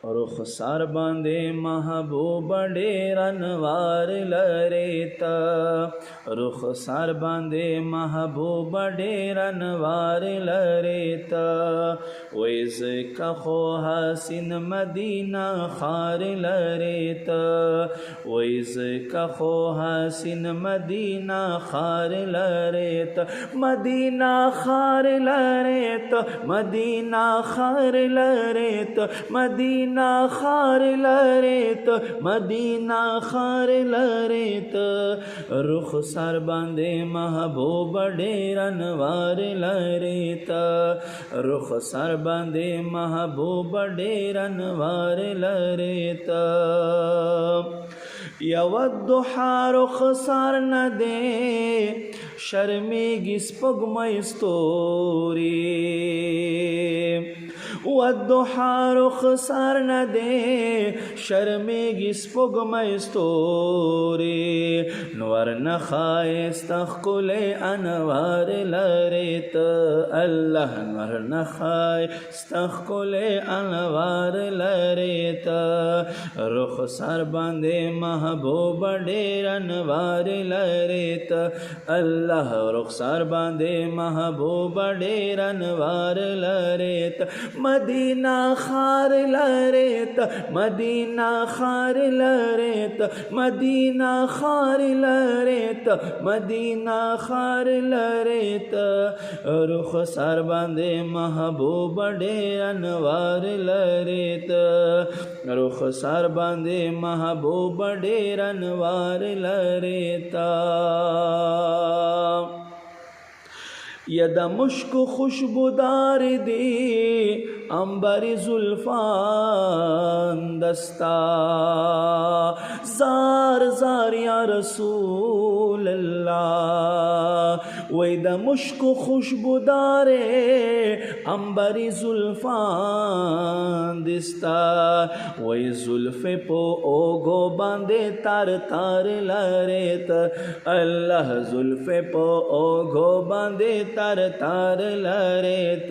रुखसार बांधे महबूब ढेर अनवार लरेता, रुखसार बांधे महबूब ढेर अनवार लरेता। वैस का खो हसीन मदीना खार लरेता, वैस का खो हसीन मदीना खार लरेता। मदीना खार लरेता, मदीना खार लरेता, मदीना खार लरेता, मदीना खार लरेता। रुखसार बांधे महबूब ढेर अनवार लरेता, रुखसार बांधे महबूब ढेर अनवार लरेता। यवद्दुहा रुखसार न दे शर्मेगी स्पगमय स्तोरी, वद्दुहा रुखसार न दे शर्मेगी स्पगमय स्तोरी। नवर न खाए स्तखुले अनवार लरेत, अल्लाह नवर न खाए स्तखुले अनवार लरेत। रुखसार बांधे महबूब ढेर अनवार लरेत, अल्लाह रुखसार बांधे महबूब ढेर अनवार लरेत। मदीना खार लरेत, मदीना खार लरेत, मदीना खार लरेत, मदीना खार लरेत। रुखसार बांधे महबूब ढेर अनवार लरेत, रुखसार बांधे महबूब ढेर अनवार लरेता। यदा मुश्क खुशबुदार दी अंबरी जुल्फान दस्ता, जार जार या रसूल अल्लाह। वैदा मुश्क खुशबुदार अंबरी जुल्फान दिस्ता, वही जुल्फे पो ओगो बांधे तार तार लरेत, अल्लाह जुल्फे पो ओगो बांधे तार तार लरेत।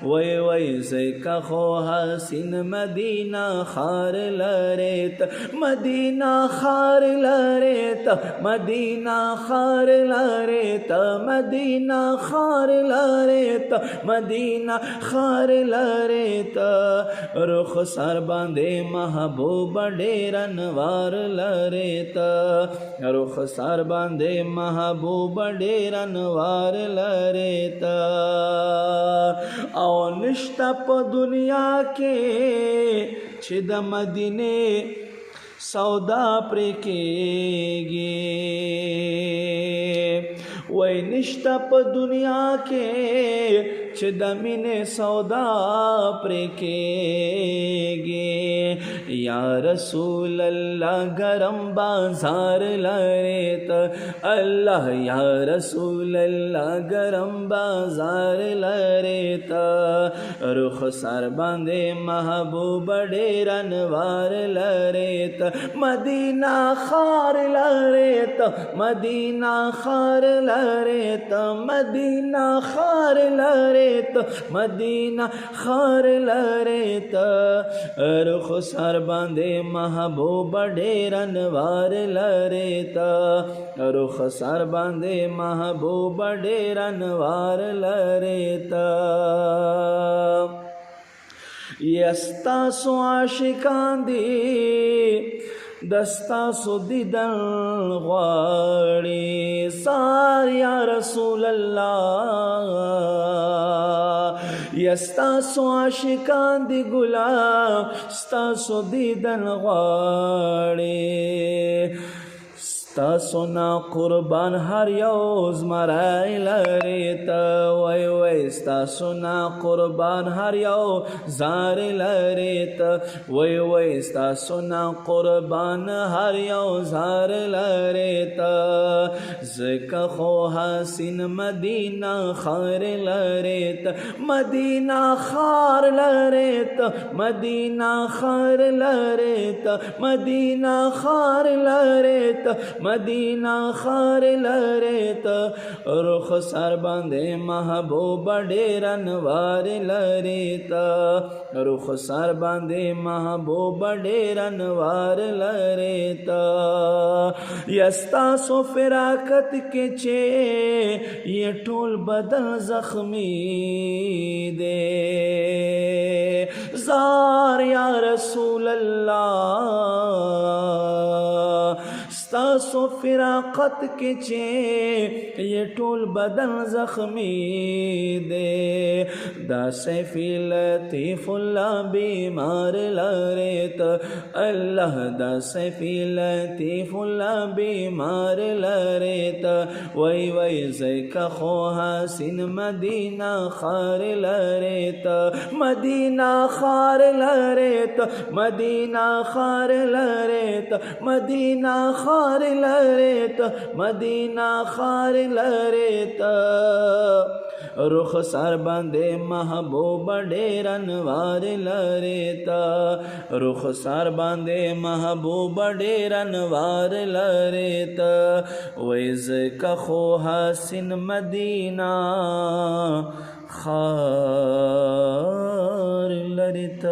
वही वही से कहो हसीन मदीना खार लरेत, मदीना खार लरेत, मदीना खार लरेत, मदीना खार लरेत, मदीना खार लरेत। रुखसार बांधे महबूब ढेर अनवार लरेत, रुखसार बांधे महबूब ढेर अनवार लरेता। और निश्तप दुनिया के छिद मदीने सौदा प्रेकेगे, वही निश्तप दुनिया के छिदमिने सौदा प्रेकेगे। या रसूल अल्लाह गरम बाजार लरेत, अल्लाह या रसूल अल्लाह गरम बाजार लरेत। रुखसार बांधे महबूब ढेर अनवार लरेत, मदीना खार लरेत, मदीना खार लरेत, मदीना खार लरेत, मदीना खार लरेत। रुखसार बांधे महबूब ढेर अनवार लरेत, रुखसार बांधे महबूब ढेर अनवार लरेत। यस्ता सो आशिकान दी दस्ता सो दीदन ग़वाड़ी, सार या रसूल अल्लाह। यस्ता सो आशिकान दी गुलाम स्ता सो दीदन ग़वाड़ी, स्तासुना कुर्बान हर योज मराई लरेत, वै वै स्तासुना कुर्बान हर यो जार लरेत, वै वै स्तासुना कुर्बान हर यो जार लरेत। ज़का खो हसीन मदीना खार लरेत, मदीना खार लरेत, मदीना खार लरेत, मदीना खार लरेत, مدینہ خار لریت رخ سر باندې محبوب ډېر انوار لریت رخ سر باندې محبوب ډېر انوار لریت یستا سو فراقت کې چې یہ ټول بدن زخمی دے زار یا رسول اللہ ستاسو فراقت کے چے یہ ټول بدن زخمی دے دا سیفی لطیف اللہ بیمار لریت اللہ دا سیفی لطیف اللہ بیمار لریت وی وی زیکا خو حسین مدینہ خار لریت مدینہ خار لریت مدینہ خار لریت مدینہ خار لریت مدینہ خار لریت رخ سر باندې محبوب ډېر انوار لریت رخ سر باندې محبوب ډېر انوار لریت ویزکا خو حسین مدینہ خار لریت